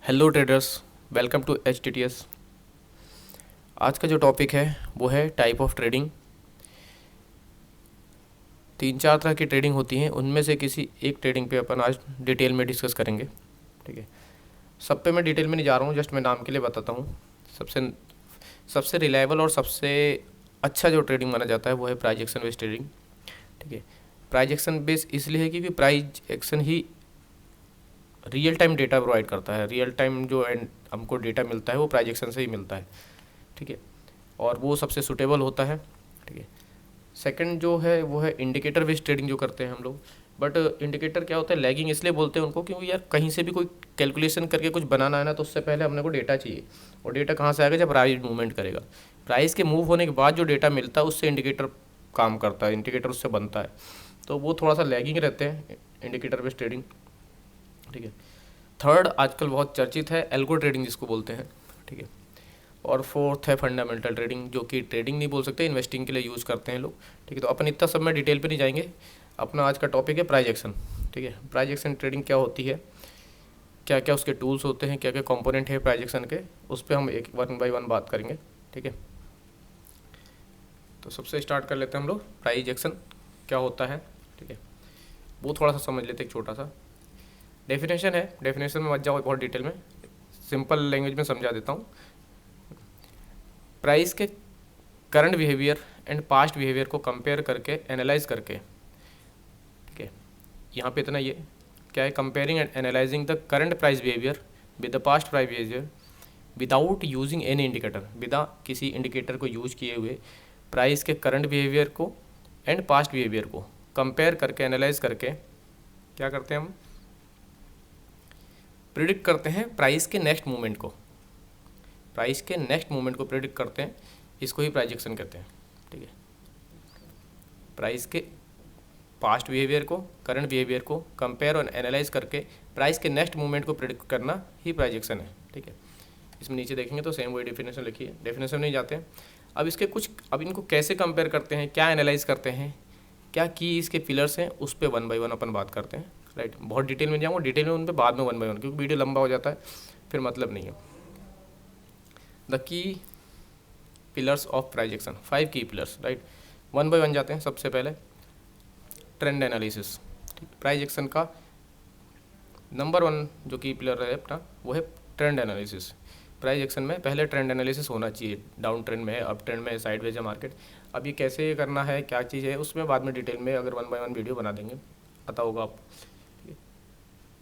Hello traders, welcome to HTTS। आज का जो टॉपिक है वो है टाइप ऑफ ट्रेडिंग। तीन चार तरह की ट्रेडिंग होती हैं, उनमें से किसी एक ट्रेडिंग पे अपन आज डिटेल में डिस्कस करेंगे। ठीक है, सब पे मैं डिटेल में नहीं जा रहा हूँ, जस्ट मैं नाम के लिए बताता हूँ। सबसे सबसे रिलायबल और सबसे अच्छा जो ट्रेडिंग माना जाता है वो है प्राइस एक्शन बेस्ड ट्रेडिंग। ठीक है, प्राइस एक्शन बेस इसलिए है क्योंकि प्राइस एक्शन ही रियल टाइम डेटा प्रोवाइड करता है। रियल टाइम जो हमको डेटा मिलता है वो प्राइस एक्शन से ही मिलता है। ठीक है, और वो सबसे सुटेबल होता है। ठीक है, सेकंड जो है वो है इंडिकेटर बेस्ड ट्रेडिंग जो करते हैं हम लोग। बट इंडिकेटर क्या होता है, लैगिंग इसलिए बोलते हैं उनको क्योंकि यार कहीं से भी कोई कैलकुलेशन करके कुछ बनाना है ना, तो उससे पहले हमने को डेटा चाहिए। और डेटा कहाँ से आएगा, जब प्राइस मूवमेंट करेगा। प्राइस के मूव होने के बाद जो डेटा मिलता है उससे इंडिकेटर काम करता है, इंडिकेटर उससे बनता है। तो वो थोड़ा सा लैगिंग रहते हैं इंडिकेटर बेस्ड ट्रेडिंग। ठीक है, थर्ड आजकल बहुत चर्चित है एल्गो ट्रेडिंग जिसको बोलते हैं। ठीक है, और फोर्थ है फंडामेंटल ट्रेडिंग, जो कि ट्रेडिंग नहीं बोल सकते, इन्वेस्टिंग के लिए यूज़ करते हैं लोग। ठीक है, तो अपन इतना सब में डिटेल पे नहीं जाएंगे। अपना आज का टॉपिक है प्राइस एक्शन। ठीक है, प्राइस एक्शन ट्रेडिंग क्या होती है, क्या क्या उसके टूल्स होते हैं, क्या क्या कंपोनेंट है प्राइस एक्शन के, उस पर हम एक वन बाई वन बात करेंगे। ठीक है, तो सबसे स्टार्ट कर लेते हैं हम लोग, प्राइस एक्शन क्या होता है। ठीक है, वो थोड़ा सा समझ लेते हैं, एक छोटा सा डेफिनेशन है। डेफिनेशन में मत जाओ बहुत डिटेल में, सिंपल लैंग्वेज में समझा देता हूँ। प्राइस के current behaviour and past behaviour को कंपेयर करके एनालाइज करके। ठीक है, यहाँ पे इतना ये क्या है, comparing and analysing the current price behaviour with the past price behaviour without using any indicator, बिना किसी इंडिकेटर को यूज किए हुए प्राइस के करंट बिहेवियर को एंड पास्ट बिहेवियर को कंपेयर करके एनालाइज करके क्या करते हैं हम, प्रिडिक्ट करते हैं प्राइस के नेक्स्ट मूवमेंट को। प्राइस के नेक्स्ट मूवमेंट को प्रिडिक्ट करते हैं, इसको ही प्राइस एक्शन कहते हैं। ठीक है, प्राइस के पास्ट बिहेवियर को, करंट बिहेवियर को कंपेयर और एनालाइज करके प्राइस के नेक्स्ट मूवमेंट को प्रिडिक्ट करना ही प्राइस एक्शन है। ठीक है, इसमें नीचे देखेंगे तो सेम वही डेफिनेशन लिखी है, डेफिनेशन नहीं जाते हैं। अब इसके कुछ, अब इनको कैसे कंपेयर करते हैं, क्या एनालाइज करते हैं, क्या की इसके पिलर्स हैं, उस पर वन बाई वन अपन बात करते हैं। राइट, बहुत डिटेल में जाऊँगा, डिटेल में उन पर बाद में वन बाई वन, क्योंकि वीडियो लंबा हो जाता है फिर मतलब नहीं है। The key pillars of price action, 5 की pillars. Right, one by one जाते हैं। सबसे पहले ट्रेंड एनालिसिस। प्राइस एक्शन का नंबर 1 जो की पिलर है अपना वो है ट्रेंड एनालिसिस। प्राइस एक्शन में पहले ट्रेंड एनालिसिस होना चाहिए, डाउन ट्रेंड में है, अप ट्रेंड में है, साइडवेज है मार्केट। अब ये कैसे करना है, क्या चीज़ है, उसमें बाद में डिटेल में अगर वन बाय वन वीडियो बना देंगे, पता होगा आप।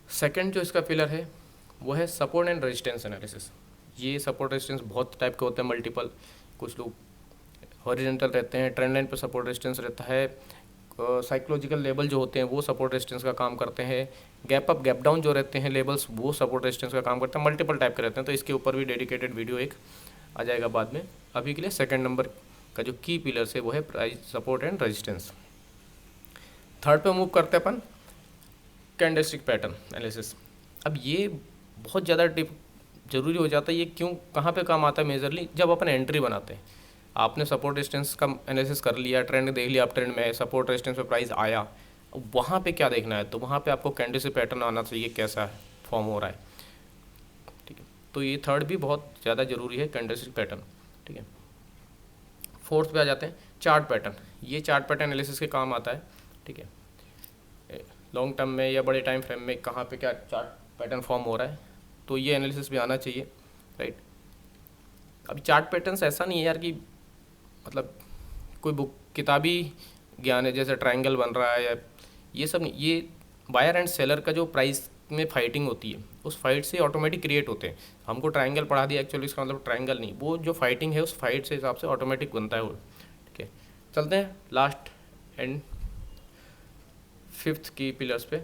सेकेंड जो इसका पिलर है वो है सपोर्ट एंड रेजिस्टेंस एनालिसिस। ये सपोर्ट रेजिस्टेंस बहुत टाइप के होते हैं, मल्टीपल। कुछ लोग हॉरिजॉन्टल रहते हैं, ट्रेंड लाइन पर सपोर्ट रेजिस्टेंस रहता है। साइकोलॉजिकल लेवल जो होते हैं वो सपोर्ट रेजिस्टेंस का काम करते हैं। गैप अप गैप डाउन जो रहते हैं लेवल्स, वो सपोर्ट रेजिस्टेंस का काम करते हैं। मल्टीपल टाइप के रहते हैं, तो इसके ऊपर भी डेडिकेटेड वीडियो एक आ जाएगा बाद में। अभी के लिए सेकंड नंबर का जो की पिलर्स है वो है price support and resistance. Third पे मूव करते हैं अपन, कैंडलस्टिक पैटर्न एनालिसिस। अब ये बहुत ज़्यादा ज़रूरी हो जाता है। ये क्यों, कहाँ पे काम आता है मेजरली, जब अपन एंट्री बनाते हैं। आपने सपोर्ट रेजिस्टेंस का एनालिसिस कर लिया, ट्रेंड देख लिया, आप ट्रेंड में है, सपोर्ट रेजिस्टेंस पे प्राइस आया, अब वहाँ पे क्या देखना है, तो वहाँ पे आपको कैंडलस्टिक पैटर्न आना चाहिए, कैसा फॉर्म हो रहा है। ठीक है, तो ये थर्ड भी बहुत ज़्यादा ज़रूरी है, कैंडलस्टिक पैटर्न। ठीक है, फोर्थ पे आ जाते हैं, चार्ट पैटर्न। ये चार्ट पैटर्न एनालिसिस के काम आता है। ठीक है, लॉन्ग टर्म में या बड़े टाइम फ्रेम में कहाँ पे क्या चार्ट पैटर्न फॉर्म हो रहा है, तो ये एनालिसिस भी आना चाहिए। राइट, अभी चार्ट पैटर्न्स ऐसा नहीं है यार कि मतलब कोई बुक किताबी ज्ञान है जैसे ट्रायंगल बन रहा है या ये सब नहीं। ये बायर एंड सेलर का जो प्राइस में फाइटिंग होती है, उस फाइट से ऑटोमेटिक क्रिएट होते हैं। हमको ट्रायंगल पढ़ा दिया, एक्चुअली इसका मतलब ट्रायंगल नहीं, वो जो फाइटिंग है उस फाइट से हिसाब से ऑटोमेटिक बनता है वो। ठीक है, चलते हैं लास्ट एंड फिफ्थ की पिलर्स पे,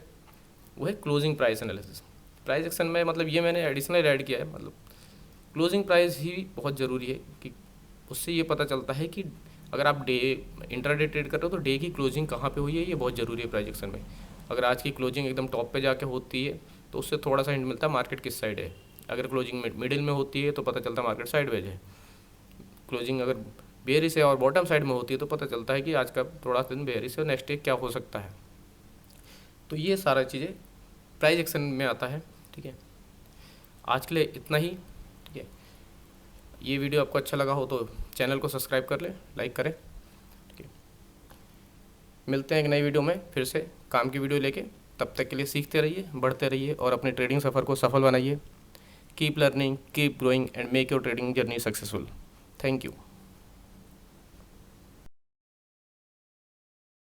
वो है closing price analysis. Price action में मतलब ये मैंने एडिशनल ऐड किया है, मतलब क्लोजिंग प्राइस ही बहुत ज़रूरी है कि उससे ये पता चलता है कि अगर आप डे इंट्राडे ट्रेड कर रहे हो तो डे की क्लोजिंग कहाँ पे हुई है, ये बहुत ज़रूरी है प्राइस एक्शन में। अगर आज की क्लोजिंग एकदम टॉप पे जाके होती है तो उससे थोड़ा सा हिंट मिलता है मार्केट किस साइड है। अगर क्लोजिंग मिडिल में होती है तो पता चलता है मार्केट साइडवेज है। क्लोजिंग अगर बेयरिश है और बॉटम साइड में होती है तो पता चलता है कि आज का थोड़ा दिन बेयरिश है और नेक्स्ट डे क्या हो सकता है। तो ये सारा चीज़ें प्राइस एक्शन में आता है। ठीक है, आज के लिए इतना ही। ठीक है, ये वीडियो आपको अच्छा लगा हो तो चैनल को सब्सक्राइब कर ले, लाइक करें। ठीक है, मिलते हैं एक नई वीडियो में फिर से काम की वीडियो लेके। तब तक के लिए सीखते रहिए, बढ़ते रहिए और अपने ट्रेडिंग सफ़र को सफल बनाइए। Keep learning, keep growing and make your trading journey successful. Thank you.